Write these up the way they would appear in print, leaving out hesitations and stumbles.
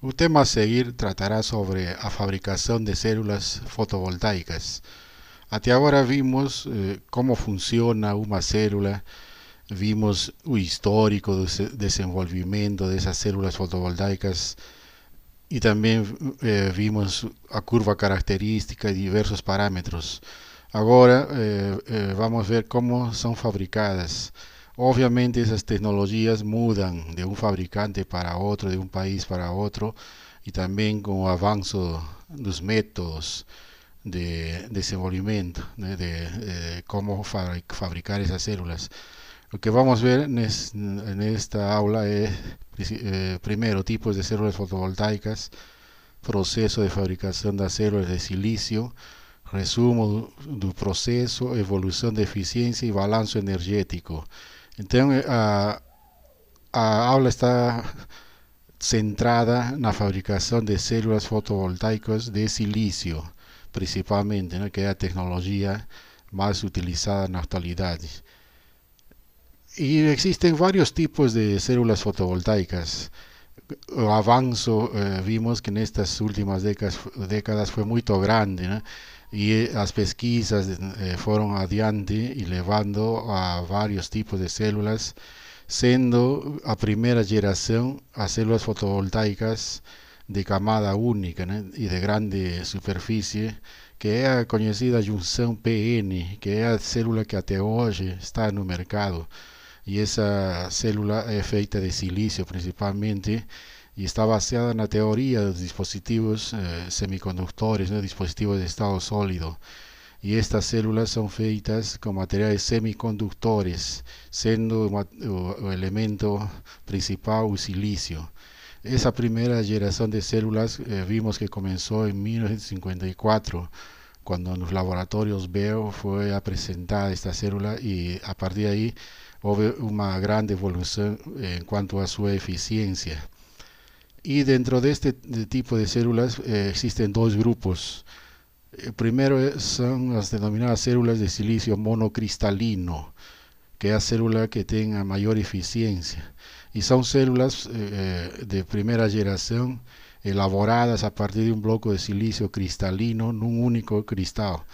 O tema a seguir tratará sobre a fabricação de células fotovoltaicas. Até agora vimos como funciona uma célula, vimos o histórico do desenvolvimento dessas células fotovoltaicas e também vimos a curva característica e diversos parâmetros. Agora vamos ver como são fabricadas. Obviamente essas tecnologias mudam de um fabricante para outro, de um país para outro, e também com o avanço dos métodos de desenvolvimento, né, como fabricar essas células. O que vamos ver nesta aula é, primeiro, tipos de células fotovoltaicas, processo de fabricação das células de silício, resumo do processo, evolução de eficiência e balanço energético. Então, a aula está centrada na fabricação de células fotovoltaicas de silício, principalmente, né, que é a tecnologia mais utilizada na atualidade. E existen varios tipos de células fotovoltaicas. O avanço vimos que nestas últimas décadas foi muito grande, né? E as pesquisas foram adiante e levando a vários tipos de células, sendo a primeira geração as células fotovoltaicas de camada única, né? E de grande superfície, que é a conhecida junção PN, que é a célula que até hoje está no mercado. E essa célula é feita de silício principalmente e está baseada na teoria dos dispositivos semicondutores, né, dispositivos de estado sólido. E estas células são feitas com materiais semicondutores, sendo o elemento principal o silício. Essa primeira geração de células vimos que começou em 1954, quando nos laboratórios Bell foi apresentada esta célula e a partir de aí houve uma grande evolução em quanto a sua eficiência. E dentro deste tipo de células existen dois grupos. O primeiro são as denominadas células de silício monocristalino, que é a célula que tem a maior eficiência. E são células de primeira geração elaboradas a partir de um bloco de silício cristalino num único cristal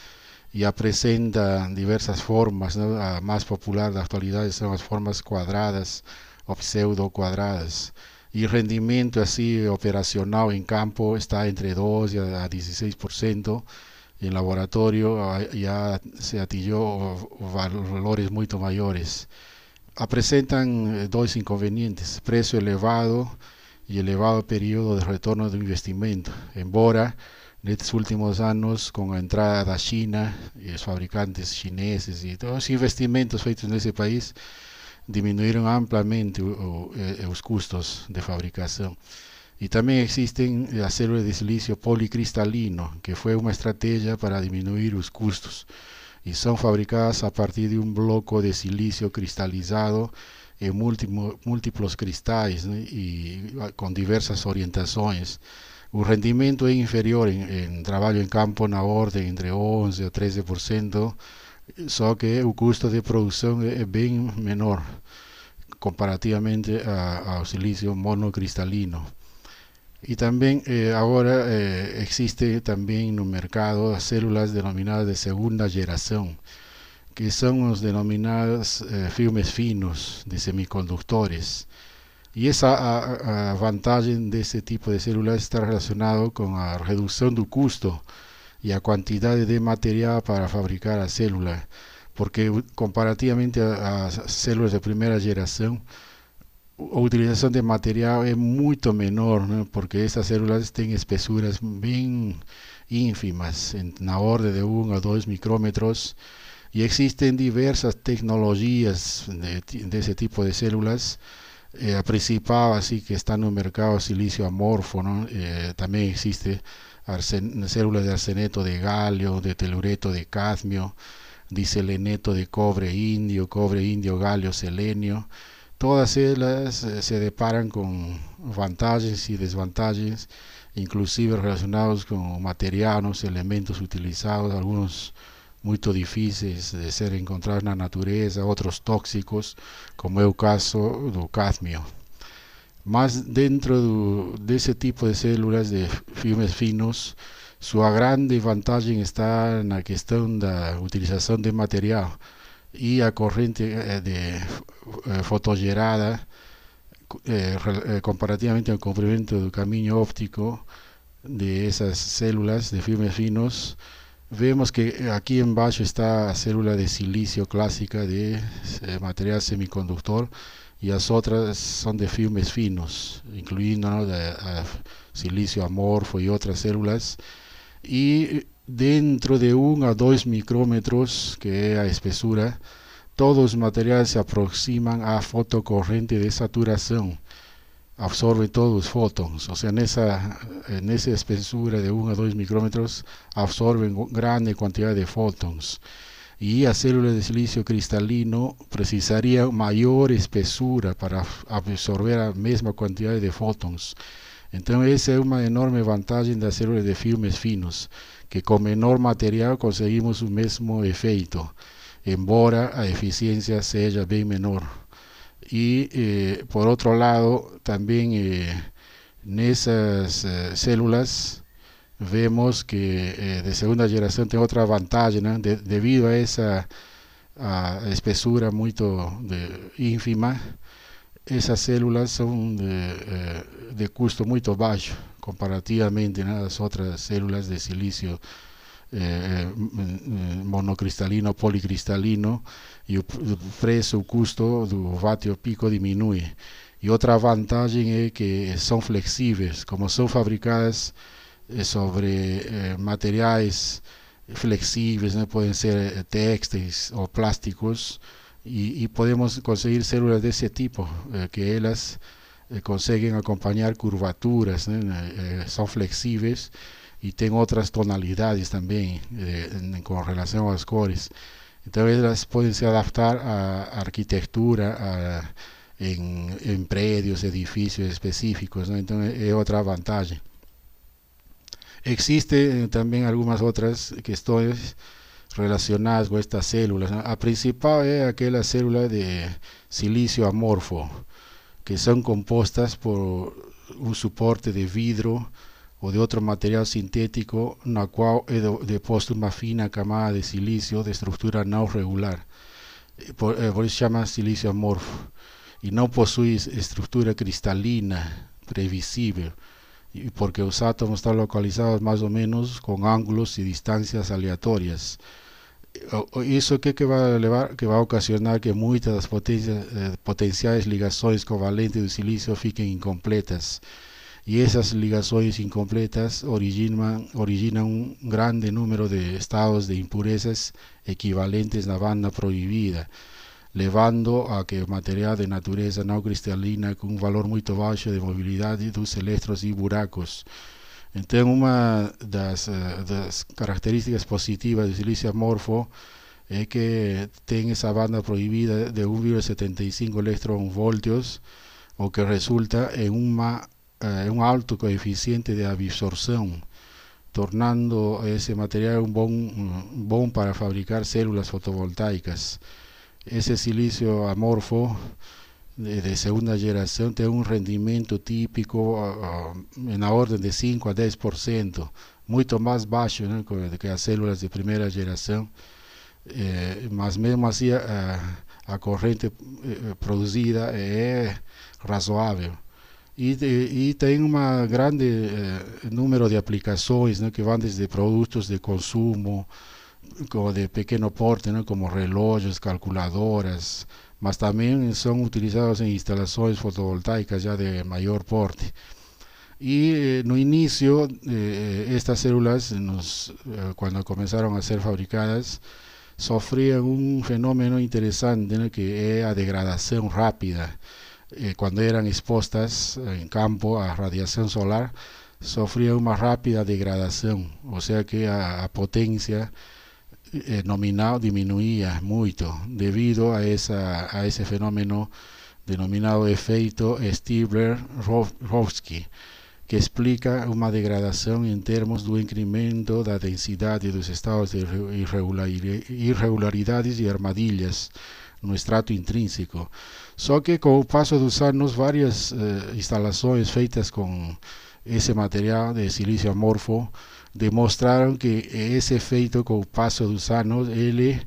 e apresenta diversas formas, né? A mais popular da atualidade são as formas quadradas ou pseudo-quadradas. E o rendimento assim operacional em campo está entre 12 a 16%. Em laboratório já se atingiu valores muito maiores. Apresentan dois inconvenientes: preço elevado e elevado período de retorno do investimento, embora nestes últimos anos, com a entrada da China e os fabricantes chineses e todos os investimentos feitos nesse país, diminuíram amplamente os custos de fabricação. E também existem as células de silício policristalino, que foi uma estratégia para diminuir os custos. E são fabricadas a partir de um bloco de silício cristalizado em múltiplos cristais, né, e com diversas orientações. O rendimento é inferior em trabalho em campo na ordem entre 11 a 13%, só que o custo de produção é bem menor comparativamente ao silício monocristalino. E também agora existe também no mercado as células denominadas de segunda geração, que são os denominados filmes finos de semicondutores. E essa a vantagem desse tipo de células está relacionado com a redução do custo e a quantidade de material para fabricar a célula, porque comparativamente às células de primeira geração, a utilização de material é muito menor, né? Porque essas células têm espessuras bem ínfimas, na ordem de 1 a 2 micrômetros, e existem diversas tecnologias desse tipo de células. A principal assim que está no mercado é o silício amorfo, ¿no? Também existe células de arseneto de galio, de telureto de cadmio, diseleneto de cobre indio, galio, selenio. Todas elas se deparan con vantagens y desvantagens, inclusive relacionados con materiais, elementos utilizados, algunos muy difíceis de ser encontrados na natureza, outros tóxicos, como é o caso do cadmio. Mas dentro desse tipo de células de filmes finos, sua grande vantagem está na questão da utilização de material e a corrente fotogerada comparativamente ao comprimento do caminho óptico de essas células de filmes finos. Vemos que aquí embaixo está a célula de silicio clásica de material semiconductor y las otras son de filmes finos, incluyendo, ¿no?, de silicio amorfo y otras células. Y dentro de 1 a 2 micrómetros, que es a espessura, todos os materiais se aproximam à fotocorrente de saturação, absorve todos os fótons, ou seja, nessa espessura de 1 a 2 micrómetros absorvem grande quantidade de fótons. E a célula de silício cristalino precisaria maior espessura para absorver a mesma quantidade de fótons. Então essa é uma enorme vantagem das células de filmes finos, que com menor material conseguimos o mesmo efeito, embora a eficiência seja bem menor. Y por otro lado, también nessas células vemos que de segunda geração tem outra vantagem, né? Devido a essa espessura muito ínfima, essas células são de custo muito baixo comparativamente, né, às outras células de silício monocristalino, policristalino, e o preço, o custo do vatio pico diminui. E outra vantagem é que são flexíveis, como são fabricadas sobre materiais flexíveis, né? Podem ser têxteis ou plásticos, e podemos conseguir células desse tipo, que elas conseguem acompanhar curvaturas, né? São flexíveis e tem outras tonalidades também com relação às cores. Então elas podem se adaptar à arquitetura, em prédios, edifícios específicos, né? Então é outra vantagem. Existem também algumas outras questões relacionadas com estas células, né? A principal é aquela célula de silício amorfo, que são compostas por um suporte de vidro ou de outro material sintético, na qual é deposto uma fina camada de silício de estrutura não regular. Por isso chama silício amorfo. E não possui estrutura cristalina previsível, porque os átomos estão localizados mais ou menos com ângulos e distâncias aleatórias. Isso que vai levar, que vai ocasionar que muitas das potenciais ligações covalentes do silício fiquem incompletas. E essas ligações incompletas originam um grande número de estados de impurezas equivalentes na banda proibida, levando a que o material de natureza não cristalina com um valor muito baixo de mobilidade dos elétrons e buracos. Então, uma das características positivas do silício amorfo é que tem essa banda proibida de 1,75 electronvoltios, o que resulta em um alto coeficiente de absorção, tornando esse material bom para fabricar células fotovoltaicas. Esse silício amorfo de segunda geração tem um rendimento típico na ordem de 5 a 10%, muito mais baixo, né, que as células de primeira geração, mas mesmo assim a corrente produzida é razoável. E tem um grande número de aplicações, né, que vão desde produtos de consumo, de pequeno porte, né, como relógios, calculadoras, mas também são utilizados em instalações fotovoltaicas já de maior porte. E no início, estas células, quando começaram a ser fabricadas, sofriam um fenômeno interessante, né, que é a degradação rápida. Quando eram expostas em campo à radiação solar, sofriam uma rápida degradação, ou seja que a potência nominal diminuía muito devido a esse fenômeno denominado efeito Stivler-Rowski, que explica uma degradação em termos do incremento da densidade dos estados de irregularidades e armadilhas no extrato intrínseco. Só que com o passo dos anos, várias instalações feitas com esse material de silício amorfo demonstraram que esse efeito, com o passo dos anos, ele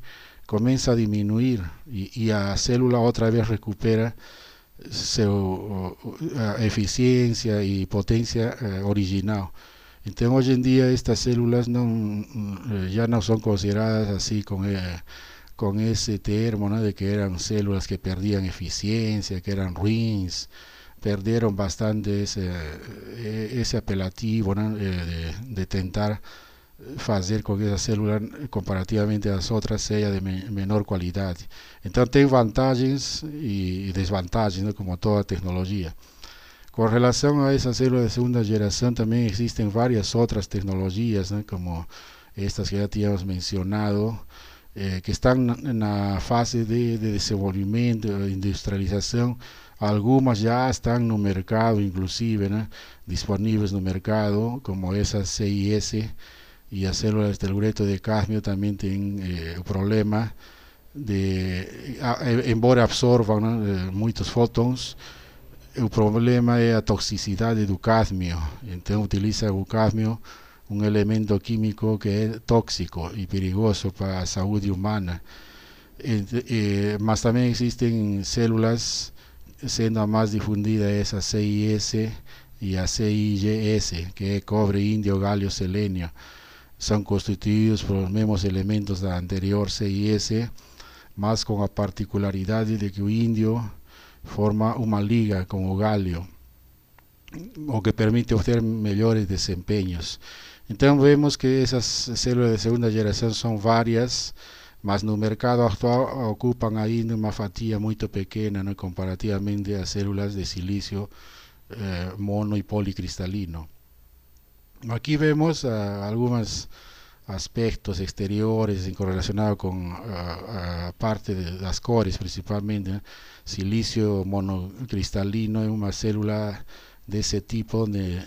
começa a diminuir e a célula outra vez recupera a eficiência e potência original. Então, hoje em dia, estas células já não são consideradas assim com esse termo, né, de que eram células que perdiam eficiência, que eram ruins. Perderam bastante esse apelativo, né, de tentar fazer com que essa célula, comparativamente às outras, seja de menor qualidade. Então, tem vantagens e desvantagens, né, como toda tecnologia. Com relação a essa célula de segunda geração, também existem várias outras tecnologias, né, como estas que já tínhamos mencionado, que estão na fase de desenvolvimento, de industrialização. Algumas já estão no mercado, inclusive, né, disponíveis no mercado, como essa CIS, e as células de telúreto de cádmio também têm o problema de, embora absorvam, né, muitos fótons, o problema é a toxicidade do cádmio. Então utiliza o cádmio, um elemento químico que é tóxico e perigoso para a saúde humana. Mas também existem células, sendo a mais difundida essa CIS e a CIGS, que é cobre, índio, galho, selênio. São constituídos por os mesmos elementos da anterior CIS, mas com a particularidade de que o índio forma uma liga com o galho, o que permite obter melhores desempenhos. Então vemos que essas células de segunda geração são várias, mas no mercado atual ocupam ainda uma fatia muito pequena, né, comparativamente às células de silício mono e policristalino. Aqui vemos algunos aspectos exteriores relacionados con a parte de las cores, principalmente. Silicio monocristalino es una célula de ese tipo donde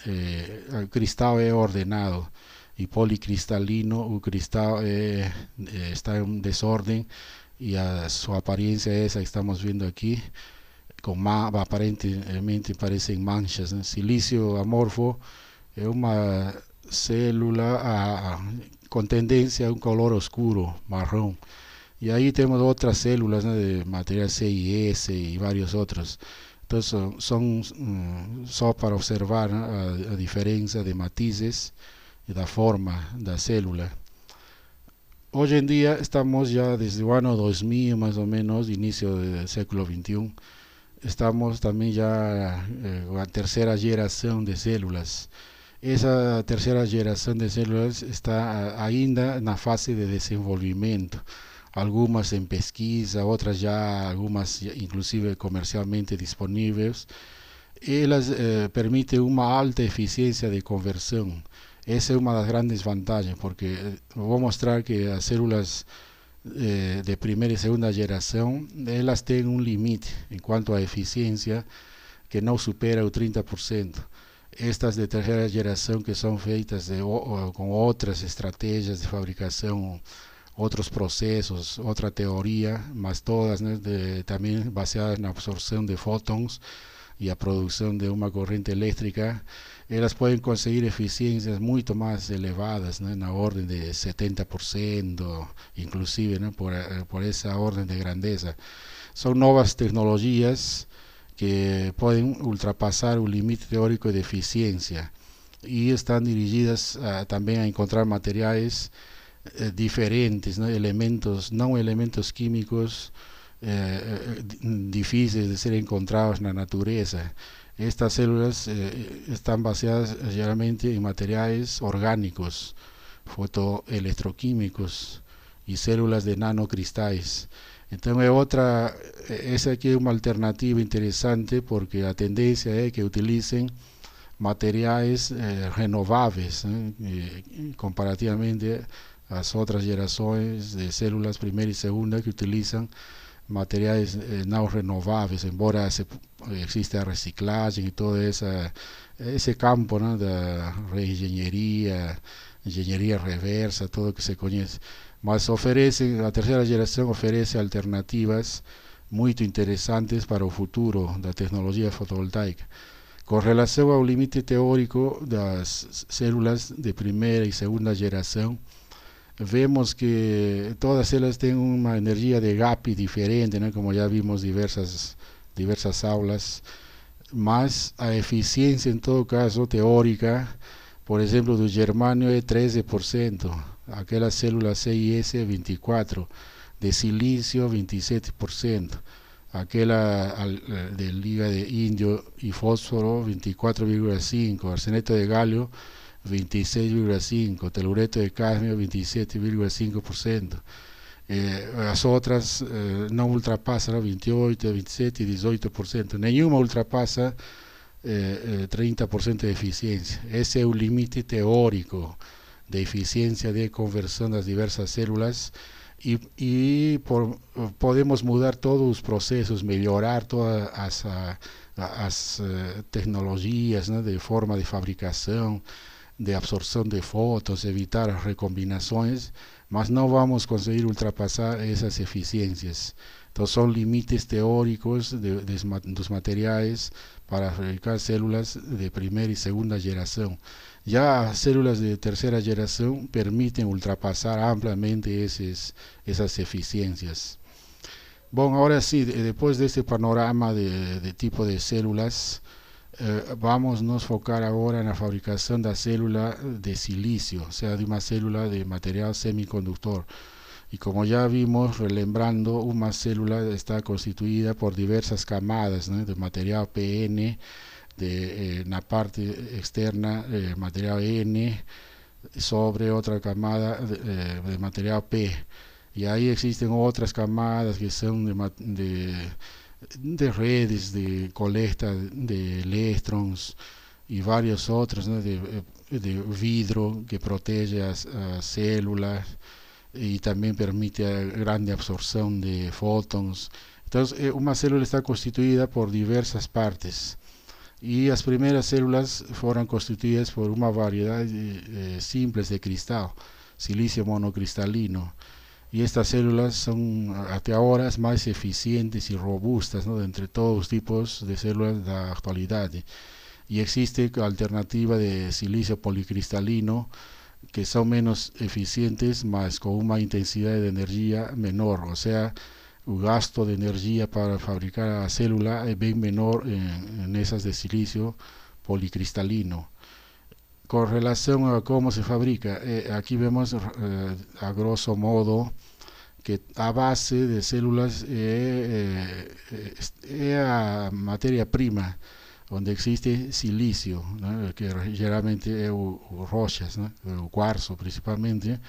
el cristal es ordenado, y policristalino, el cristal está en desorden, y a su apariencia esa que estamos viendo aquí, aparentemente parecen manchas, ¿no? Silicio amorfo es una célula con tendencia a un color oscuro, marrón. Y ahí tenemos otras células, ¿no?, de material CIS y varios otros. Entonces son solo para observar, ¿no?, a diferencia de matices y la forma de la célula. Hoy en día estamos ya desde el año 2000 más o menos, inicio del século XXI, estamos también ya con la tercera generación de células. Esa tercera geração de células está ainda na fase de desenvolvimento, algumas em pesquisa, outras já, algumas inclusive comercialmente disponíveis. Elas permitem uma alta eficiência de conversão. Essa é uma das grandes vantagens, porque vou mostrar que as células de primeira e segunda geração, elas têm um limite em quanto à eficiência que não supera o 30%. Estas de terceira geração, que são feitas com outras estratégias de fabricação, outros processos, outra teoria, mas todas, né, também baseadas na absorção de fótons e a produção de uma corrente elétrica, elas podem conseguir eficiências muito mais elevadas, né, na ordem de 70%, inclusive, né, por essa ordem de grandeza. São novas tecnologias que pueden ultrapasar un límite teórico de eficiencia y están dirigidas también a encontrar materiales diferentes, ¿no?, no elementos químicos difíciles de ser encontrados en la naturaleza. Estas células están basadas generalmente en materiales orgánicos, fotoelectroquímicos y células de nanocristales. Entonces esa aquí es una alternativa interesante, porque la tendencia es que utilicen materiales renovables, comparativamente a las otras generaciones de células primera y segunda, que utilizan materiales no renovables, embora exista reciclaje y todo ese campo, ¿no?, de reingeniería, engenharia reversa, todo que se conhece. Mas a terceira geração oferece alternativas muito interessantes para o futuro da tecnologia fotovoltaica. Com relação ao limite teórico das células de primeira e segunda geração, vemos que todas elas têm uma energia de gap diferente, né? Como já vimos diversas aulas, mas a eficiência em todo caso teórica, por exemplo, do germânio é 13%, aquela célula CIS 24%, de silício 27%, aquela de liga de índio e fósforo 24,5%, arseneto de galio 26,5%, telureto de cadmio 27,5%. As outras não ultrapassam 28, 27 e 18%. Nenhuma ultrapassa 30% de eficiência. Esse é o limite teórico de eficiência de conversão das diversas células podemos mudar todos os processos, melhorar todas as tecnologias, né, de forma de fabricação, de absorção de fótons, evitar as recombinações, mas não vamos conseguir ultrapassar essas eficiências. Então são limites teóricos dos materiais para fabricar células de primeira e segunda geração. Já as células de terceira geração permitem ultrapassar amplamente essas eficiências. Bom, agora sim, depois deste panorama de tipo de células, vamos nos focar agora na fabricação da célula de silício, ou seja, de uma célula de material semiconductor. Y como ya vimos, relembrando, una célula está constituida por diversas camadas, ¿no?, de material PN, en la parte externa material N, sobre otra camada de material P. Y ahí existen otras camadas que son de redes de colecta de electrons y varios otros, ¿no?, de vidrio que protege a células y también permite grande absorción de fótons. Entonces, una célula está constituida por diversas partes. Y las primeras células fueron constituidas por una variedad simples de cristal, silicio monocristalino. Y estas células son hasta ahora más eficientes y robustas, ¿no?, de entre todos los tipos de células de la actualidad. Y existe alternativa de silicio policristalino, que son menos eficientes, más con una intensidad de energía menor, o sea, el gasto de energía para fabricar la célula es bien menor en esas de silicio policristalino. Con relación a cómo se fabrica, aquí vemos a grosso modo que a base de células es a materia prima, onde existe silicio, né, que geralmente é rochas, né, o quartzo principalmente,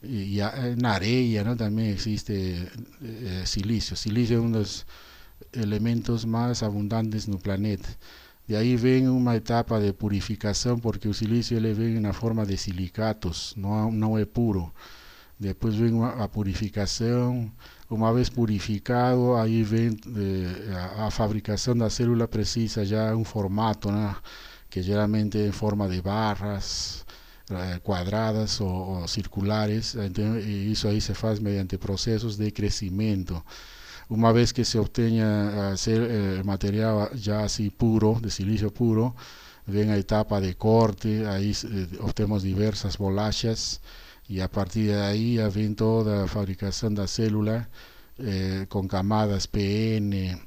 e na areia, né, também existe silício. Silício é um dos elementos mais abundantes no planeta. De aí vem uma etapa de purificação, porque o silício ele vem na forma de silicatos, não é puro. Depois vem a purificação. Uma vez purificado, aí vem a fabricação da célula precisa já um formato, né, que geralmente é em forma de barras quadradas ou circulares. Então, isso aí se faz mediante processos de crescimento. Uma vez que se obtenha material já assim puro, de silício puro, vem a etapa de corte, aí obtemos diversas bolachas. Y a partir de ahí ya ven toda la fabricación de la célula con camadas PN,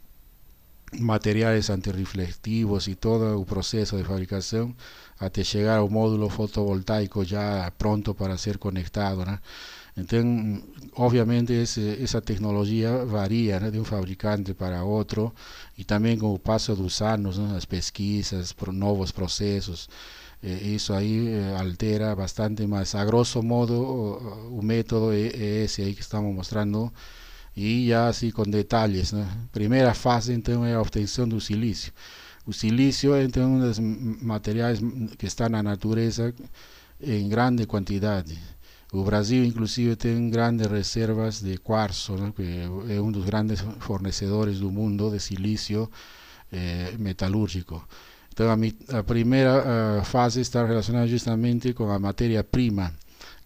materiales antirreflectivos y todo el proceso de fabricación hasta llegar a un módulo fotovoltaico ya pronto para ser conectado, ¿no? Entonces, obviamente esa tecnología varía, ¿no?, de un fabricante para otro, y también con el paso de los años, ¿no?, las pesquisas, nuevos procesos. Eso ahí altera bastante más. A grosso modo, un método es ese ahí que estamos mostrando, y ya así con detalles, ¿no? Primera fase, entonces, es la obtención del silicio. El silicio es uno de los materiales que está en la naturaleza en grande cantidad. El Brasil, inclusive, tiene grandes reservas de cuarzo, ¿no?, que es uno de los grandes fornecedores del mundo de silicio metalúrgico. Então, a primeira fase está relacionada justamente com a matéria-prima,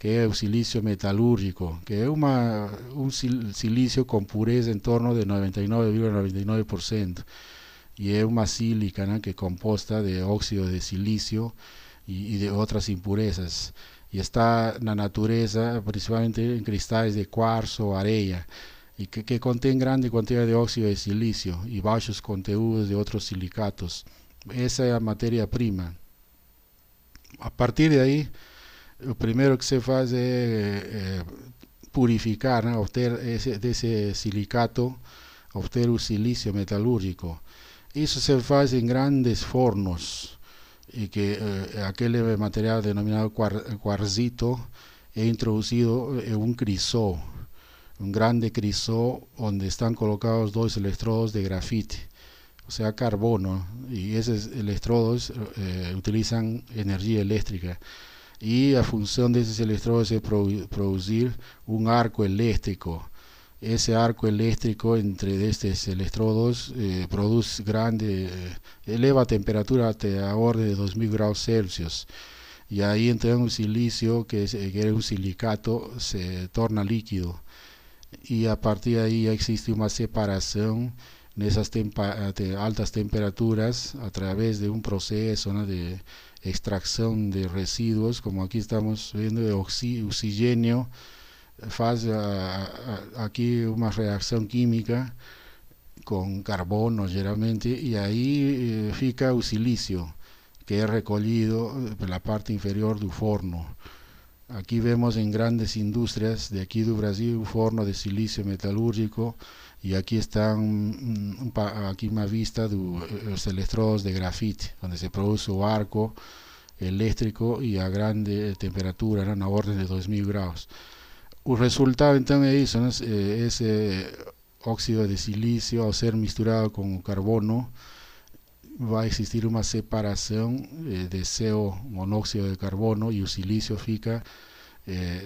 que é o silício metalúrgico, que é um silício com pureza em torno de 99,99%, e é uma sílica, né, que é composta de óxido de silício e de outras impurezas, e está na natureza principalmente em cristais de quartzo ou areia, e que contém grande quantidade de óxido de silício e baixos conteúdos de outros silicatos. Essa é a matéria-prima. A partir de aí, o primeiro que se faz é purificar, né, obter desse silicato, obter o silício metalúrgico. Isso se faz em grandes fornos, e que aquele material denominado quarzito é introduzido em um crisol, um grande crisol onde estão colocados dois eletrodos de grafite, o sea, carbono, y esos electrodos utilizan energía eléctrica, y la función de esos electrodos es producir un arco eléctrico. Ese arco eléctrico entre estos electrodos produce eleva a temperatura hasta a orden de 2000 grados Celsius, y ahí entonces un silicio que es un silicato se torna líquido, y a partir de ahí existe una separación nessas altas temperaturas a través de un proceso, ¿no?, de extracción de residuos, como aquí estamos viendo, de oxígeno, faz aquí una reacción química con carbono geralmente, y ahí fica o silicio, que es recolhido por la parte inferior del forno. Aquí vemos en grandes industrias de aquí do Brasil un forno de silicio metalúrgico, y aquí están aquí una vista de los electrodos de grafite, donde se produce un arco eléctrico y a grande temperatura, ¿no?, a orden de 2000 grados. El resultado entonces es eso, ¿no?, ese óxido de silicio, al ser misturado con carbono, va a existir una separación de CO, monóxido de carbono, y el silicio fica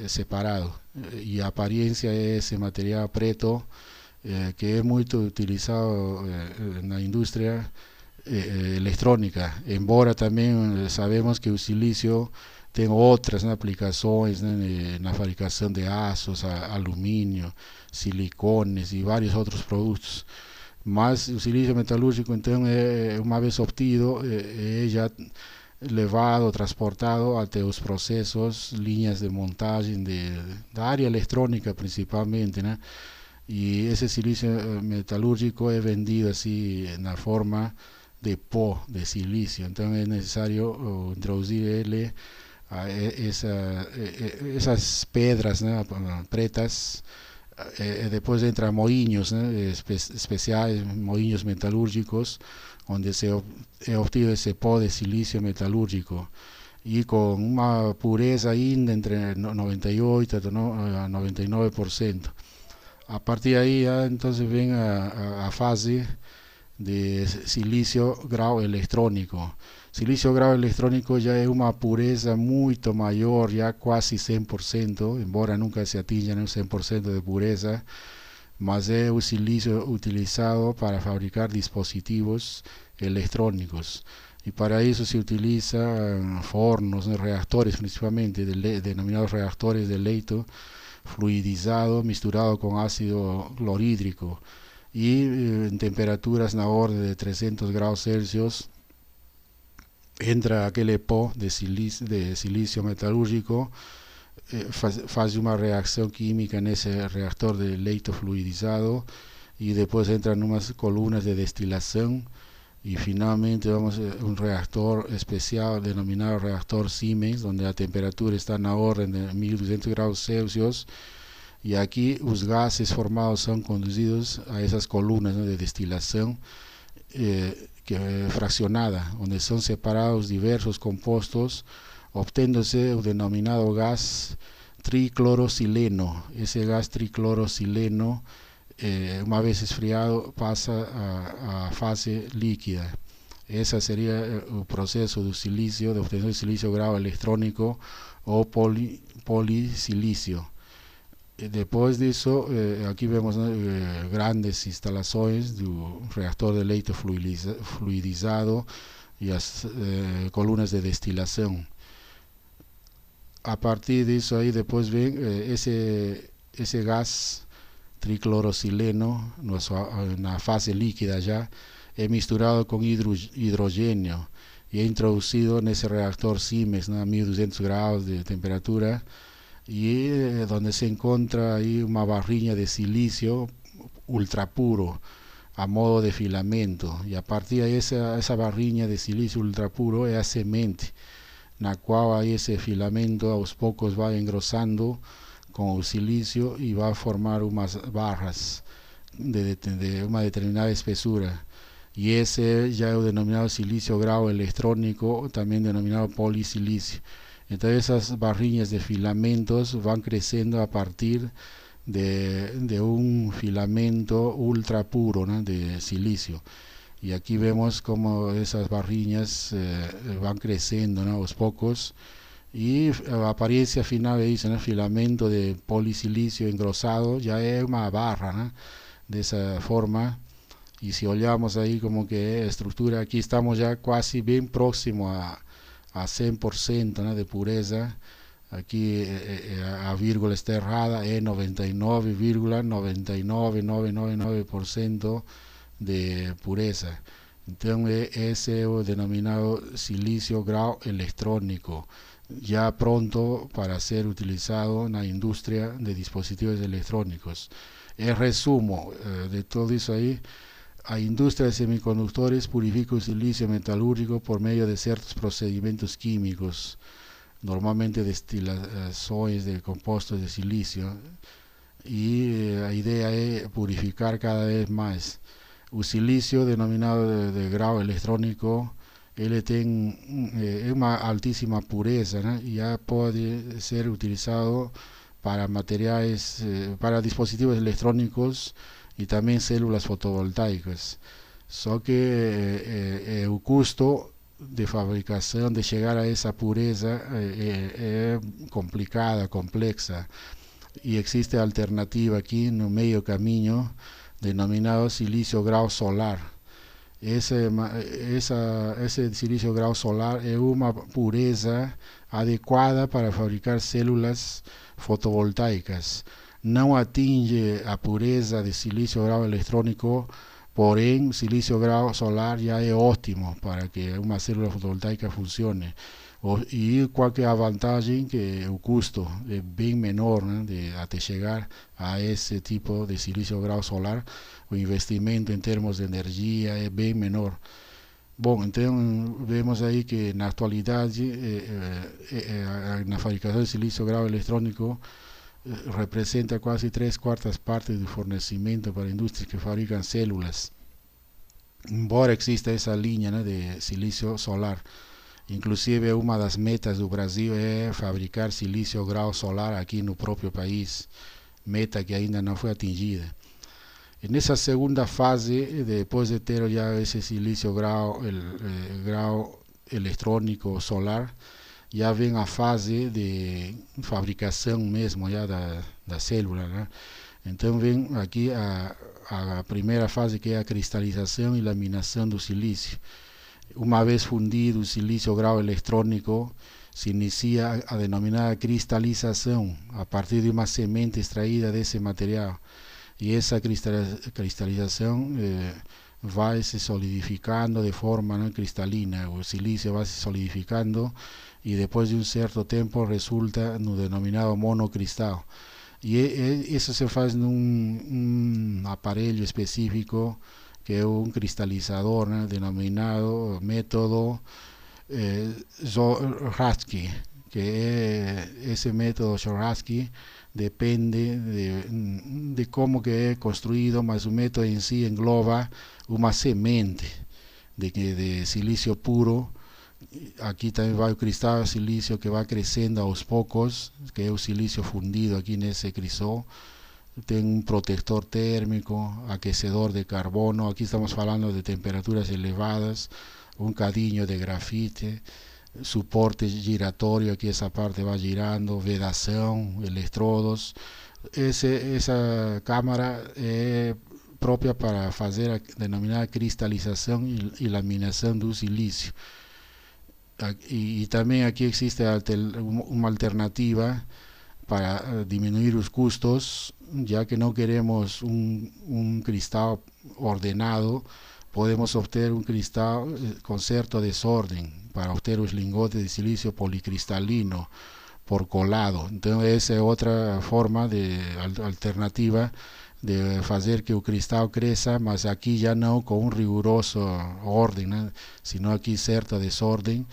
separado, y a apariencia es ese material preto, que es muy utilizado en la industria electrónica, embora también sabemos que el silicio tiene otras, ¿no?, aplicaciones, ¿no?, en la fabricación de aços, aluminio, silicones y varios otros productos. Mas o silicio metalúrgico, então, uma vez obtido, é já levado, transportado até os processos, linhas de montagem da área eletrônica principalmente, né? E esse silício metalúrgico é vendido assim na forma de pó de silício, então é necessário introduzir ele essas pedras, né, pretas. Depois entra moinhos, né, especiais, moinhos metalúrgicos, onde é obtido esse pó de silício metalúrgico, e com uma pureza ainda entre 98 a 99%. A partir daí, então, vem a fase de silício grau eletrônico. Silício grau eletrônico já é uma pureza muito maior, já quase 100%, embora nunca se atinja, né, 100% de pureza, mas é o silício utilizado para fabricar dispositivos eletrônicos. E para isso se utiliza fornos, né, reactores, principalmente denominados reactores de leito fluidizado misturado con ácido clorhídrico, y en temperaturas na orden de 300 grados Celsius entra aquele pó de silicio metalúrgico, faz uma reacção química nesse reactor de leito fluidizado, e depois entran umas colunas de destilação, y finalmente vamos a un reactor especial denominado reactor Siemens, donde la temperatura está en la orden de 1200 grados Celsius, y aquí los gases formados son conducidos a esas columnas, ¿no?, de destilación fraccionada, donde son separados diversos compuestos, obteniéndose el denominado gas triclorosileno. Ese gas triclorosileno, una vez esfriado, pasa a fase líquida. Ese sería el proceso de silicio, de obtener el silicio grado electrónico o polisilicio. Después de eso, aquí vemos, ¿no?, grandes instalaciones de un reactor de leito fluidizado, e as colunas de destilação. A partir disso aí depois vem esse gás triclorosileno na fase líquida já é misturado com hidrogênio e é introduzido nesse reactor Siemens, a 1200 graus de temperatura, e onde se encontra aí uma barrinha de silício ultra puro a modo de filamento, e a partir de essa barrinha de silício ultra puro é a semente, na qual aí esse filamento aos poucos vai engrossando com o silício e vai formar umas barras de uma determinada espessura. E esse já é o denominado silício grau eletrônico, também denominado polisilício. Então essas barrinhas de filamentos vão crescendo a partir de un filamento ultra puro, ¿no?, de silicio. Y aquí vemos como esas barriñas van creciendo, ¿no?, aos poucos, y a apariencia final dice, ¿no?, filamento de polisilicio engrosado, ya es una barra, ¿no?, de esa forma. Y si olhamos ahí como que estructura, aquí estamos ya casi bien próximo a 100%, ¿no?, de pureza. Aquí a vírgula está errada, é 99,99999% de pureza. Então esse é o denominado silício grau eletrônico, já pronto para ser utilizado na indústria de dispositivos eletrônicos. Em resumo de tudo isso aí, a indústria de semicondutores purifica o silício metalúrgico por meio de certos procedimentos químicos, normalmente destilações de compostos de silício, e a ideia é purificar cada vez mais. O silício, denominado de grau eletrônico, ele tem uma altíssima pureza, né? E já pode ser utilizado para materiais, para dispositivos eletrônicos e também células fotovoltaicas. Só que o custo de fabricação, de chegar a essa pureza, é complicada, complexa, e existe a alternativa aqui no meio caminho, denominado silício grau solar. Esse silício grau solar é uma pureza adequada para fabricar células fotovoltaicas. Não atinge a pureza de silício grau eletrônico, porém silício grau solar já é ótimo para que uma célula fotovoltaica funcione. E qual é a vantagem? Que o custo é bem menor, né, até chegar a esse tipo de silício grau solar. O investimento em termos de energia é bem menor. Bom, então vemos aí que na atualidade na fabricação de silício grau eletrônico representa quase 3/4 partes do fornecimento para indústrias que fabricam células. Embora exista essa linha, né, de silício solar, inclusive uma das metas do Brasil é fabricar silício grau solar aqui no próprio país, meta que ainda não foi atingida. E nessa segunda fase, depois de ter já esse silício grau eletrônico solar, já vem a fase de fabricação mesmo já da célula, né? Então vem aqui a primeira fase, que é a cristalização e laminação do silício. Uma vez fundido o silício grau eletrônico, se inicia a denominada cristalização a partir de uma semente extraída desse material. E essa cristalização vai se solidificando de forma, né, cristalina. O silício vai se solidificando e depois de um certo tempo resulta no denominado monocristal. E isso se faz num aparelho específico, que é um cristalizador, né, denominado método Zorarsky, que é esse método Zorarsky depende de como que é construído, mas o método em si engloba uma semente de silício puro. Aqui também vai o cristal de silício que vai crescendo aos poucos, que é o silício fundido aqui nesse crisol. Tem um protetor térmico, aquecedor de carbono. Aqui estamos falando de temperaturas elevadas, um cadinho de grafite, suporte giratório, aqui essa parte vai girando, vedação, eletrodos. Essa câmara é própria para fazer a denominada cristalização e laminação do silício. Y también aquí existe una alternativa para disminuir los costos, ya que no queremos un cristal ordenado, podemos obtener un cristal con cierto desorden para obtener los lingotes de silicio policristalino por colado. Entonces esa es otra forma de alternativa de hacer que el cristal crezca, mas aquí ya no con un riguroso orden, ¿no? Sino aquí cierto desorden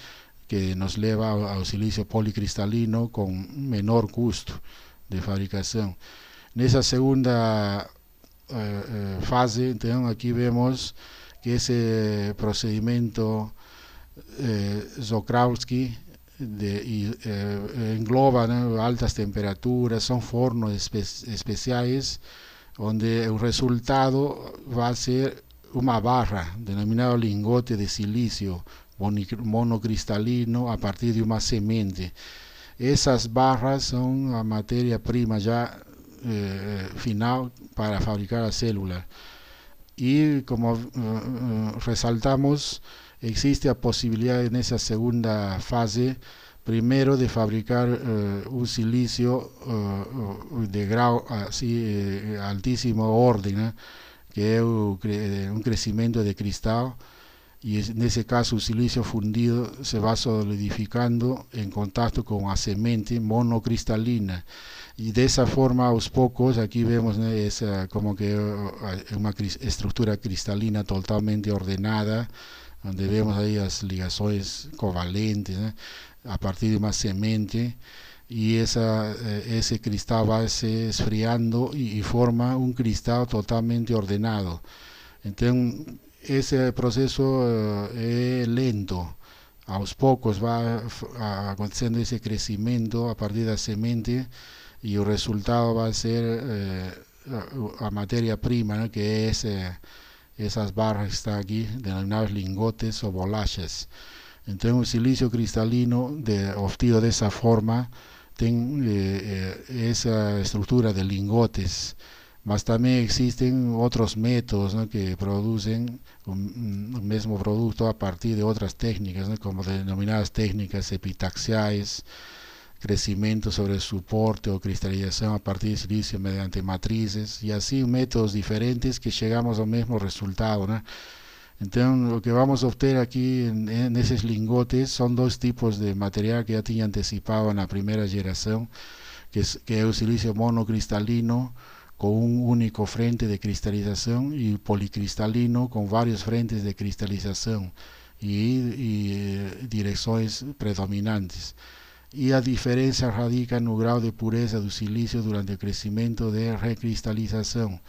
que nos lleva al silicio policristalino con menor costo de fabricación. En esa segunda fase, entonces aquí vemos que ese procedimiento Czochralski engloba, ¿no?, altas temperaturas, son hornos especiales donde el resultado va a ser una barra denominada lingote de silicio monocristalino a partir de una semente. Esas barras son la materia prima ya final para fabricar la célula. Y como resaltamos, existe la posibilidad en esa segunda fase primero de fabricar un silicio de grado así altísimo orden, ¿eh?, que es un crecimiento de cristal, y en ese caso el silicio fundido se va solidificando en contacto con la semente monocristalina, y de esa forma a los pocos aquí vemos, ¿no?, es como que una estructura cristalina totalmente ordenada, donde vemos ahí las ligazones covalentes, ¿no?, a partir de una semente, y ese cristal va se esfriando y forma un cristal totalmente ordenado. Entonces ese proceso es lento, a los pocos va aconteciendo ese crecimiento a partir de la semente, y el resultado va a ser la materia prima, ¿no?, que es esas barras que están aquí, denominadas lingotes o bolachas. Entonces un silicio cristalino obtenido de esa forma tiene esa estructura de lingotes, mas también existen otros métodos, ¿no?, que producen un mismo producto a partir de otras técnicas, ¿no?, como denominadas técnicas epitaxiales, crecimiento sobre el soporte o cristalización a partir de silicio mediante matrices, y así métodos diferentes que llegamos al mismo resultado, ¿no? Entonces lo que vamos a obtener aquí en esos lingotes son dos tipos de material que ya tenía anticipado en la primera generación, que es el silicio monocristalino con un único frente de cristalización, y policristalino con varios frentes de cristalización y direcciones predominantes. Y la diferencia radica en el grado de pureza del silicio durante el crecimiento de recristalización,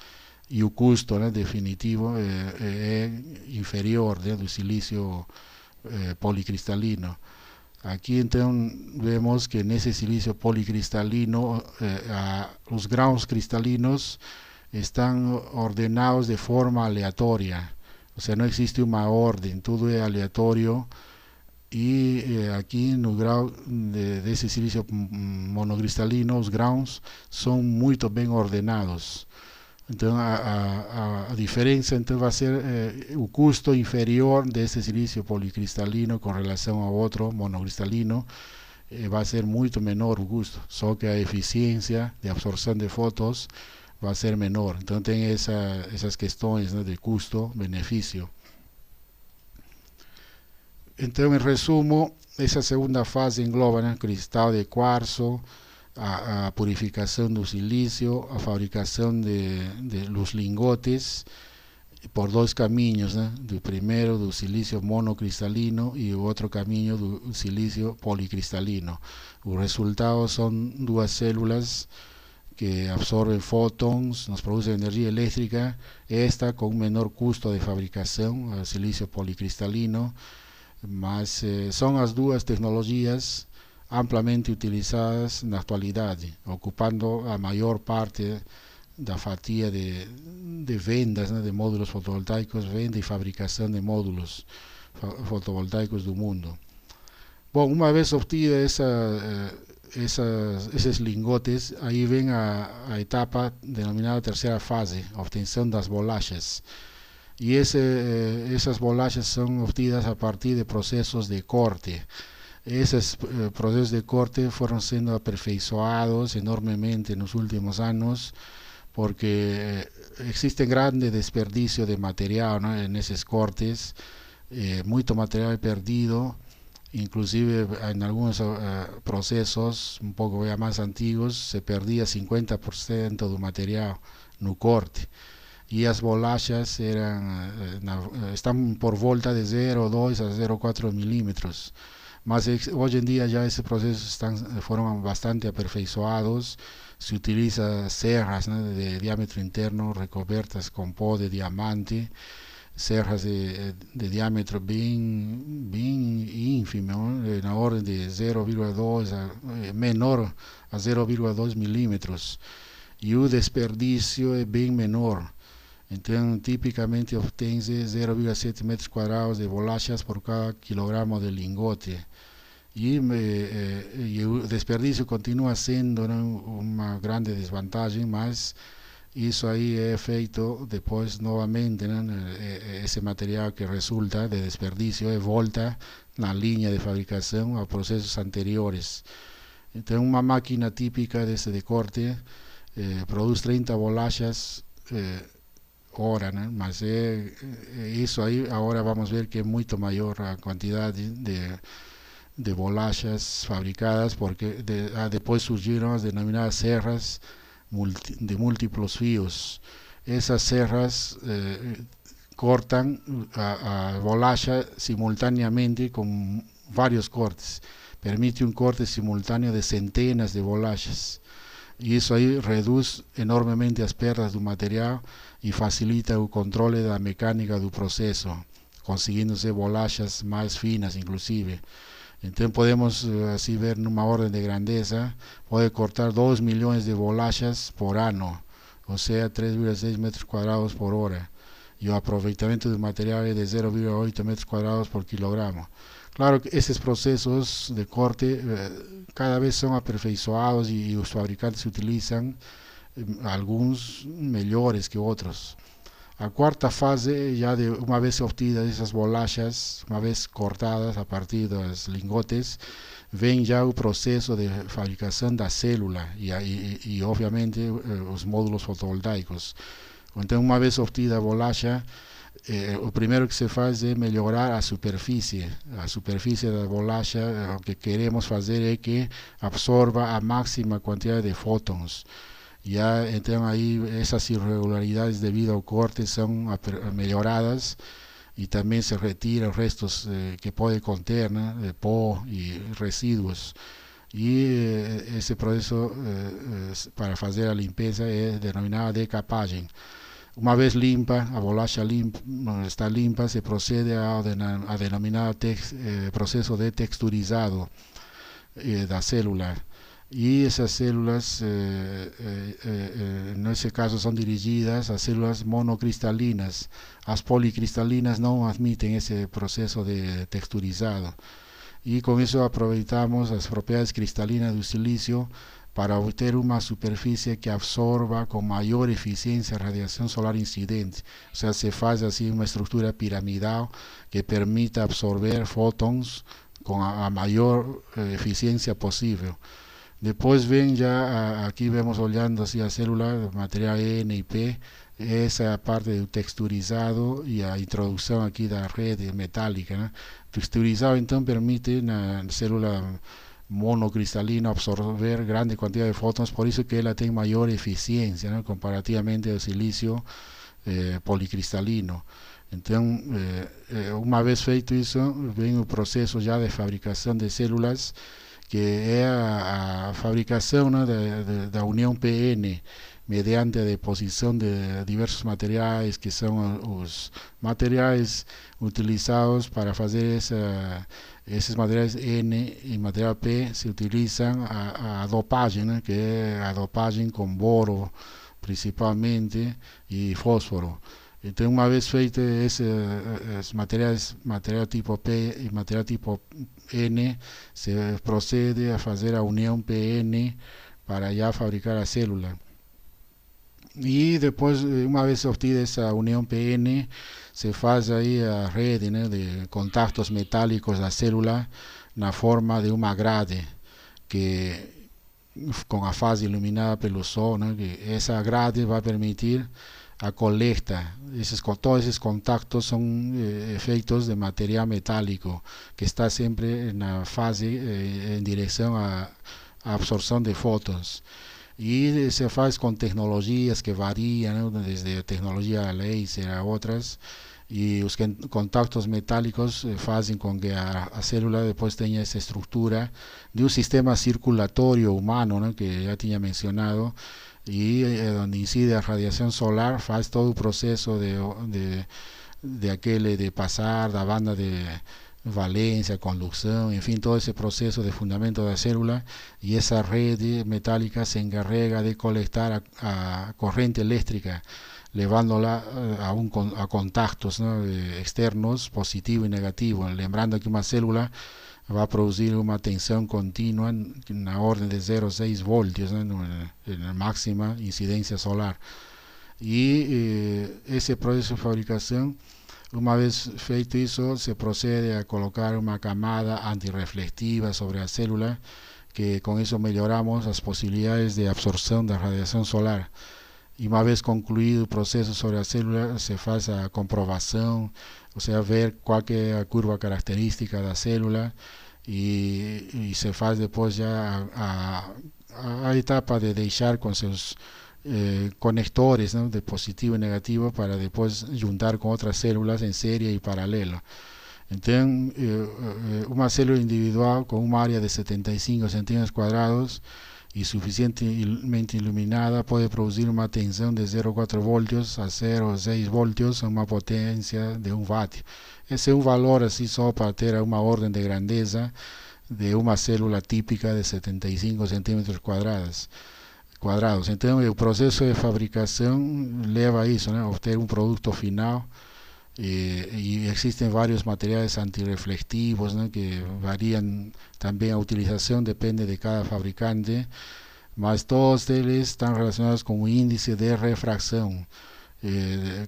y el costo, ¿no?, definitivo es inferior del silicio policristalino. Aquí entonces vemos que en ese silicio policristalino los granos cristalinos están ordenados de forma aleatoria, o sea, no existe una orden, todo es aleatorio. Y aquí en el grado de ese silicio monocristalino, los granos son muy bien ordenados. Entonces a diferencia, entonces va a ser un costo inferior de ese silicio policristalino con relación a otro monocristalino, va a ser mucho menor el costo, solo que la eficiencia de absorción de fotos va a ser menor. Entonces tiene esas cuestiones, ¿no?, de costo-beneficio. Entonces, en resumo, esa segunda fase engloba, ¿no?, cristal de cuarzo, a purificación del silicio, a fabricación de los lingotes por dos caminos, ¿no?, el primero del silicio monocristalino y el otro camino del silicio policristalino. Los resultados son dos células que absorben fotons, nos producen energía eléctrica, esta con un menor costo de fabricación, el silicio policristalino, mas son las dos tecnologías ampliamente utilizadas en la actualidad, ocupando la mayor parte de la fatia de vendas, ¿no?, de módulos fotovoltaicos, venta y fabricación de módulos fotovoltaicos del mundo. Bueno, una vez obtenida esa esos lingotes, ahí ven a etapa denominada tercera fase, obtención de las bolachas. Y esas bolachas son obtenidas a partir de procesos de corte. Esos procesos de corte fueron siendo aperfeiçoados enormemente en los últimos años porque existe grande desperdicio de material, ¿no? En esos cortes, mucho material perdido, inclusive en algunos procesos un poco ya más antiguos se perdía 50% del material no corte. Y las bolachas están por volta de 0,2 a 0,4 milímetros. Mas hoy en día ya ese proceso fueron bastante aperfeiçoados. Se utiliza serras, ¿no?, de diámetro interno recubiertas con po de diamante, serras de diámetro bien ínfimo, ¿no?, en la orden de 0,2 menor a 0,2 milímetros. Y el desperdicio es bien menor. Entonces, típicamente obtiene 0,7 metros cuadrados de bolachas por cada kilogramo de lingote. Y el desperdicio continúa siendo, ¿no?, una grande desventaja, mas eso ahí es feito después nuevamente, ¿no?, ese material que resulta de desperdicio es volta la línea de fabricación a procesos anteriores. Entonces, una máquina típica de corte produce 30 bolachas hora, ¿no? Mas eso ahí ahora vamos a ver que es mucho mayor la cantidad de bolachas fabricadas porque después surgieron las denominadas serras de múltiplos fíos. Esas serras cortan a bolacha simultáneamente con varios cortes, permite un corte simultáneo de centenas de bolachas y eso ahí reduce enormemente las pérdidas del material y facilita el control de la mecánica del proceso, consiguiéndose bolachas más finas inclusive. Entonces podemos así ver en una orden de grandeza, puede cortar 2 millones de bolachas por año, o sea 3,6 metros cuadrados por hora, y el aprovechamiento del material es de 0,8 metros cuadrados por kilogramo. Claro que estos procesos de corte cada vez son aperfeiçoados y los fabricantes utilizan algunos mejores que otros. A cuarta fase, ya de una vez obtenidas esas bolachas, una vez cortadas a partir de los lingotes, ven ya el proceso de fabricación de la célula y obviamente los módulos fotovoltaicos. Entonces, una vez obtenida la bolacha, lo primero que se hace es mejorar la superficie de la bolacha. Lo que queremos hacer es que absorba a máxima cantidad de fótons. Ya entonces ahí esas irregularidades debido al corte son mejoradas y también se retiran restos que puede contener, ¿no?, de po y residuos. Y ese proceso para hacer la limpieza es denominado decapaging. Una vez limpa, la bolacha está limpa, se procede a denominar proceso de texturizado de la célula. Y esas células en ese caso son dirigidas a células monocristalinas. Las policristalinas no admiten ese proceso de texturizado. Y con eso aprovechamos las propiedades cristalinas del silicio para obtener una superficie que absorba con mayor eficiencia radiación solar incidente. O sea, se hace así una estructura piramidal que permita absorber fotons con la mayor eficiencia posible. Después ven ya, aquí vemos olhando así a célula, material N y P, esa parte del texturizado y la introducción aquí de la red metálica, ¿no? Texturizado entonces permite a la célula monocristalina absorber grande cantidad de fotons, por eso que ella tiene mayor eficiencia, ¿no?, comparativamente al silicio policristalino. Entonces, una vez feito eso, ven el proceso ya de fabricación de células, que es a fabricación, ¿no?, de la unión PN mediante la deposición de diversos materiales que son los materiales utilizados para hacer esos materiales N y material P. Se utilizan a dopagem, ¿no?, que es a dopagem con boro principalmente y fósforo. Entonces, una vez feito ese material tipo P y material tipo N, se procede a hacer a unión PN para ya fabricar la célula. Y después, una vez obtenida esa unión PN, se hace ahí a red, ¿no?, de contactos metálicos de la célula en la forma de una grade que con la fase iluminada pelo sol, ¿no?, que esa grade va a permitir a colecta. Todos esos contactos son efectos de material metálico que está siempre en la fase en dirección a absorción de fotos. Y se hace con tecnologías que varían, ¿no?, desde tecnología láser a otras, y los contactos metálicos hacen con que a célula después tenga esa estructura de un sistema circulatorio humano, ¿no?, que ya tenía mencionado, y donde incide la radiación solar, hace todo el proceso de aquel de pasar la banda de valencia, conducción, en fin, todo ese proceso de fundamento de la célula, y esa red metálica se encarga de colectar a corriente eléctrica, llevándola a contactos, ¿no?, externos, positivo y negativo, lembrando que una célula va a producir una tensión continua en la orden de 0,6 voltios, ¿no?, en la máxima incidencia solar. Y ese proceso de fabricación, una vez feito eso, se procede a colocar una camada antirreflectiva sobre la célula, que con eso mejoramos las posibilidades de absorción de radiación solar. Y una vez concluido el proceso sobre la célula, se hace la comprobación, o sea, ver cuál es la curva característica de la célula, y se hace después ya a etapa de dejar con sus conectores, ¿no?, de positivo y negativo, para después juntar con otras células en serie y paralelo. Entonces, una célula individual con un área de 75 centímetros cuadrados y suficientemente iluminada puede producir una tensión de 0,4 voltios a 0,6 voltios a una potencia de 1 vatio. Ese es un valor así solo para tener una orden de grandeza de una célula típica de 75 centímetros cuadrados. Entonces, el proceso de fabricación lleva a eso, ¿no?, a obtener un producto final. Y existen varios materiales antirreflectivos, ¿no?, que varían también a utilización, depende de cada fabricante, mas todos ellos están relacionados con un índice de refracción.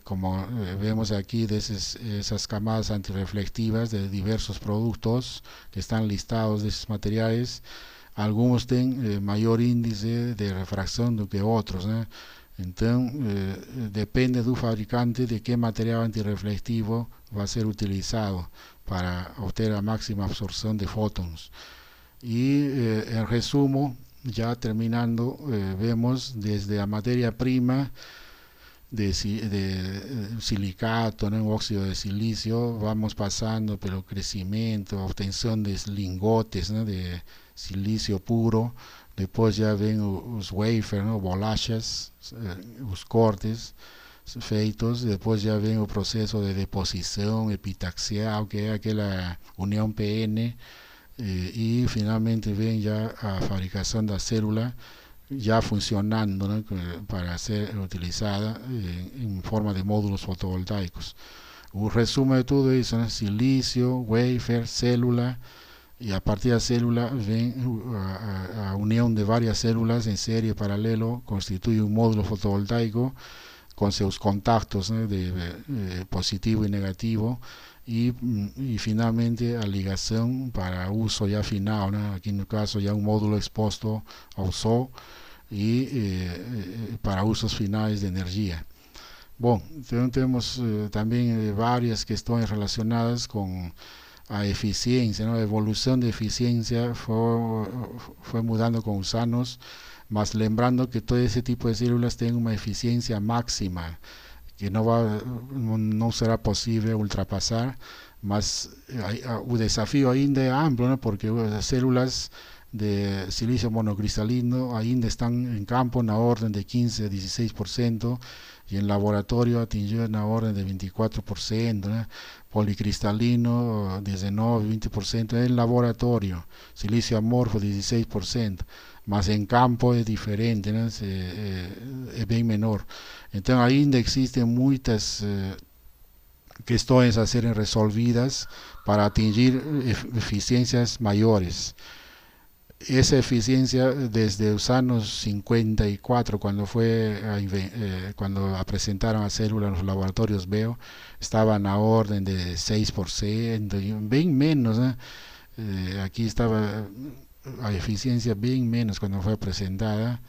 Como vemos aquí de esas camadas antirreflectivas de diversos productos que están listados de esos materiales, algunos tienen mayor índice de refracción do que otros, ¿no? Entonces, depende del fabricante de qué material antirreflectivo va a ser utilizado para obtener la máxima absorción de fotones. Y en resumen, ya terminando, vemos desde la materia prima de silicato, ¿no?, óxido de silicio, vamos pasando por el crecimiento, obtención de lingotes, ¿no?, de silicio puro. Después ya ven los wafers, ¿no?, bolachas, los cortes feitos. Después ya ven el proceso de deposición epitaxial, que es aquella unión PN, y finalmente ven ya la fabricación de la célula ya funcionando, ¿no?, para ser utilizada en forma de módulos fotovoltaicos. Un resumen de todo eso, ¿no?: silicio, wafer, célula, y a partir de la célula ven a unión de varias células en serie paralelo constituye un módulo fotovoltaico con sus contactos, ¿no?, de positivo y negativo, y finalmente a ligación para uso ya final, ¿no?, aquí en el caso ya un módulo expuesto al sol, y para usos finales de energía. Bueno, tenemos también varias cuestiones relacionadas con a eficiencia, ¿no? La evolución de eficiencia fue mudando con los años, mas lembrando que todo ese tipo de células tienen una eficiencia máxima que no será posible ultrapasar, mas el desafío ainda es amplio, ¿no?, porque las células de silicio monocristalino ainda están en campo na orden de 15 a 16%, y en laboratorio atingió na orden de 24%, né? Policristalino 19-20% en laboratorio, silicio amorfo 16%, mas em campo é diferente, né? É bem menor. Então ainda existem muitas questões a serem resolvidas para atingir eficiências maiores. Esa eficiencia desde los años 54, cuando presentaron a célula en los laboratorios Veo, estaba en la orden de 6%, bien menos, ¿eh? Aquí estaba a eficiencia bien menos cuando fue presentada.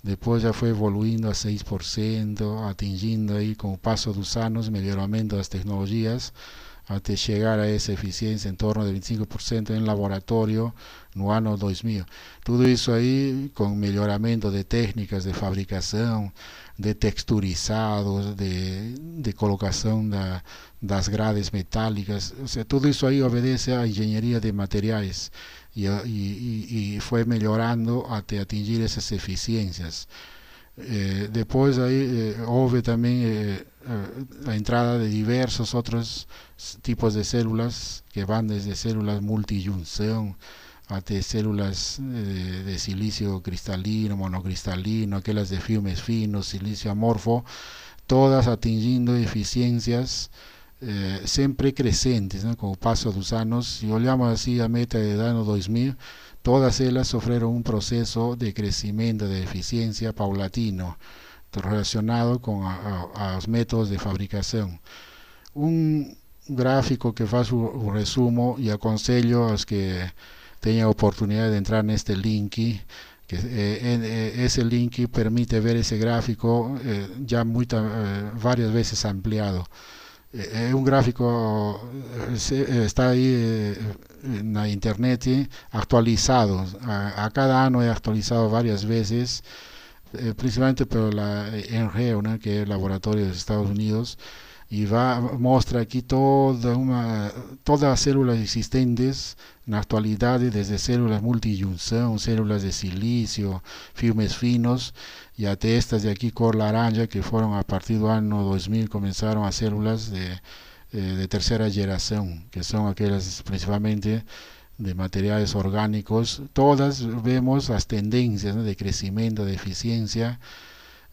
Después ya fue evoluindo a 6%, atingindo ahí con el paso de los años, mejoramiento de las tecnologías, hasta llegar a esa eficiencia en torno de 25% en laboratorio no ano 2000. Tudo isso aí com melhoramento de técnicas de fabricação, de texturizados, de colocação das grades metálicas. Ou seja, tudo isso aí obedece à engenharia de materiais e foi melhorando até atingir essas eficiências. Depois aí houve também a entrada de diversos outros tipos de células que van desde células multijunção até células de silicio cristalino, monocristalino, aquelas de filmes finos, silicio amorfo, todas atingindo eficiencias sempre crescentes, ¿no? Com o passo dos anos. Se olhamos assim a meta do ano 2000, todas elas sofreram um processo de crescimento de eficiencia paulatino relacionado com os métodos de fabricação. Gráfico que faz o resumo e aconselho aos que tenham a oportunidade de entrar neste link, que esse link permite ver esse gráfico já várias vezes ampliado. É um gráfico, está aí na internet, atualizado. A cada ano é atualizado várias vezes, principalmente pela NGEO, né, que é o laboratório dos Estados Unidos, e mostra aqui todas as células existentes na atualidade, desde células multijunção, células de silício, filmes finos, e até estas de aqui cor laranja, que foram a partir do ano 2000, começaram as células de terceira geração, que são aquelas principalmente de materiais orgânicos. Todas vemos as tendências, né, de crescimento, de eficiencia,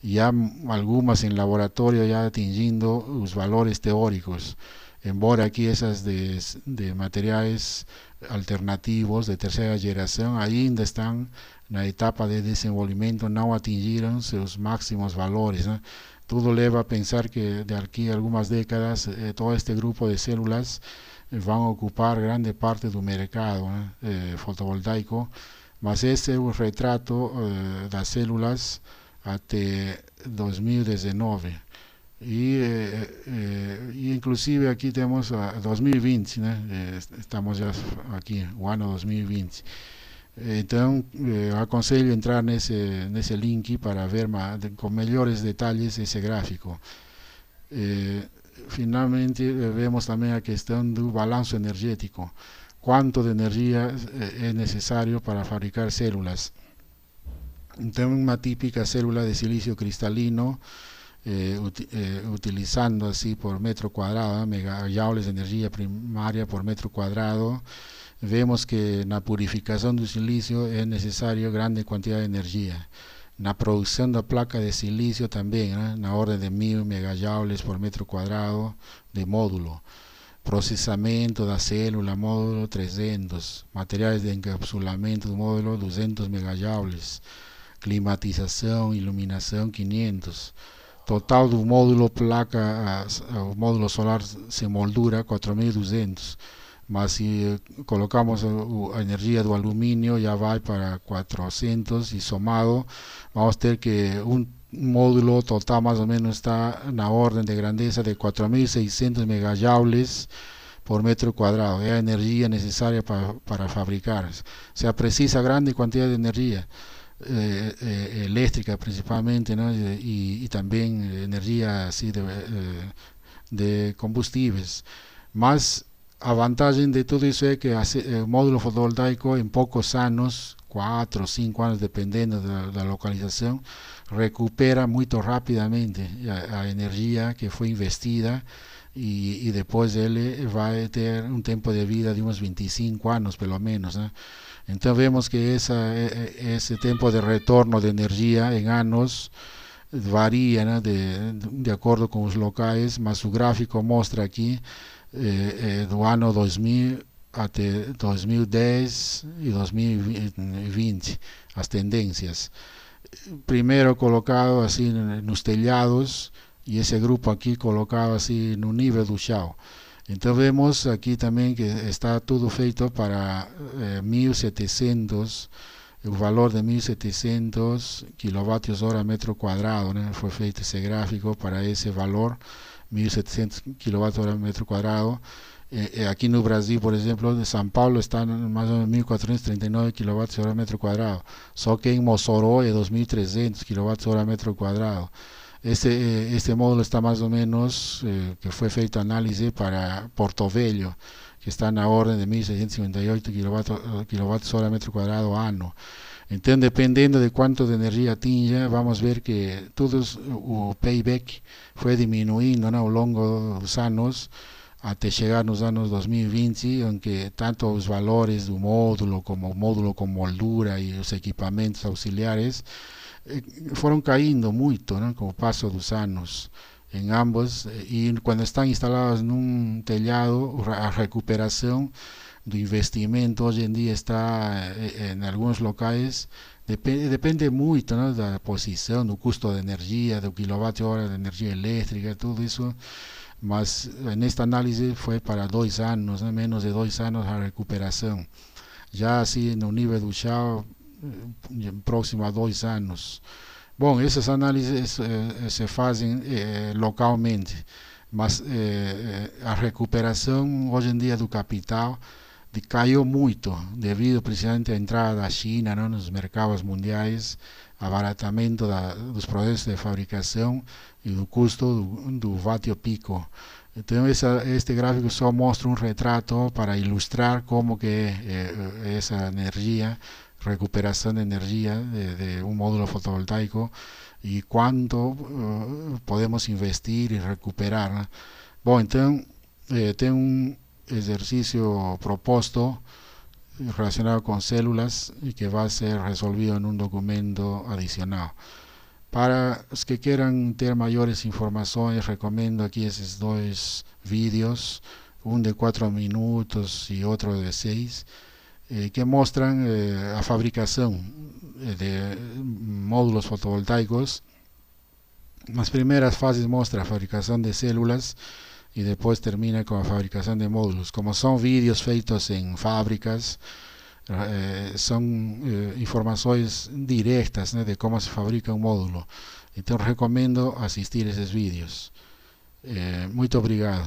ya algumas en laboratorio ya atingiendo los valores teóricos, embora aquí esas de materiales alternativos de tercera generación ainda están en la etapa de desenvolvimiento, no atingieron sus máximos valores, ¿no? Todo leva a pensar que de aquí a algunas décadas todo este grupo de células van a ocupar grande parte del mercado fotovoltaico, mas ese es un retrato de las células até 2019 e inclusive aqui temos a 2020, né? Estamos já aqui o ano 2020. Então aconselho entrar nesse link para ver com melhores detalhes esse gráfico. Finalmente vemos também a questão do balanço energético, quanto de energia é necessário para fabricar células. Então, uma típica célula de silicio cristalino, utilizando así por metro cuadrado, megajoules de energía primaria por metro cuadrado, vemos que na purificação do silicio é necessário grande quantidade de energia. Na produção da placa de silicio também, né, na ordem de 1000 megajoules por metro cuadrado de módulo. Processamento da célula, módulo 300. Materiais de encapsulamento do módulo 200 megajoules. Climatização, iluminação 500. Total do módulo placa, o módulo solar se moldura 4200. Mas se colocamos a energia do alumínio já vai para 400 e somado vamos ter que um módulo total mais ou menos está na ordem de grandeza de 4600 megajoules por metro cuadrado. É a energia necessária para fabricar. Se precisa grande quantidade de energia. Eléctrica principalmente, ¿no? y también energía así de combustíveis. Mas a vantagem de tudo isso é que o módulo fotovoltaico em poucos anos, 4 o 5 anos, dependendo da localização, recupera muito rapidamente a energia que foi investida e depois ele vai ter um tempo de vida de uns 25 anos, pelo menos, né? Então vemos que esse tempo de retorno de energia em anos varia, né, de acordo com os locais, mas o gráfico mostra aqui do ano 2000 até 2010 e 2020 as tendências. Primeiro colocado assim nos telhados e esse grupo aqui colocado assim no nível do chão. Então vemos aqui também que está tudo feito para 1700, o valor de 1700 kWh metro quadrado, né? Foi feito esse gráfico para esse valor, 1700 kWh metro quadrado. Aqui no Brasil, por exemplo, de São Paulo está mais ou menos 1439 kWh metro quadrado, só que em Mossoró é 2300 kWh metro quadrado. Este módulo está mais ou menos, que foi feita análise para Porto Velho, que está na ordem de 1658 kWh metro quadrado ano. Então, dependendo de quanto de energia atinja, vamos ver que o payback foi diminuindo, né, ao longo dos anos, até chegar nos anos 2020, em que tanto os valores do módulo, como o módulo com moldura e os equipamentos auxiliares, foram caindo muito, né, com o passo dos anos em ambos, e quando estão instalados num telhado, a recuperação do investimento hoje em dia está em alguns locais, depende muito, né, da posição, do custo de energia, do quilowatt-hora de energia elétrica, tudo isso, mas nesta análise foi para 2 anos, né, menos de 2 anos a recuperação. Já assim no nível do chão, próximo a 2 anos. Bom, essas análises se fazem localmente, mas a recuperação hoje em dia do capital caiu muito, devido principalmente à entrada da China, não, nos mercados mundiais, abaratamento dos processos de fabricação e do custo do vatio pico. Então este gráfico só mostra um retrato para ilustrar como que essa energia, recuperação de energia de um módulo fotovoltaico e quanto podemos investir e recuperar, né? Bom, então tem um exercício proposto relacionado com células e que vai ser resolvido em um documento adicional. Para os que queiram ter maiores informações, recomendo aqui esses 2 vídeos, um de 4 minutos e outro de 6, que mostram a fabricação de módulos fotovoltaicos. Nas primeiras fases mostra a fabricação de células e depois termina com a fabricação de módulos. Como são vídeos feitos em fábricas, são informações diretas, né, de como se fabrica um módulo. Então recomendo assistir esses vídeos. Muito obrigado.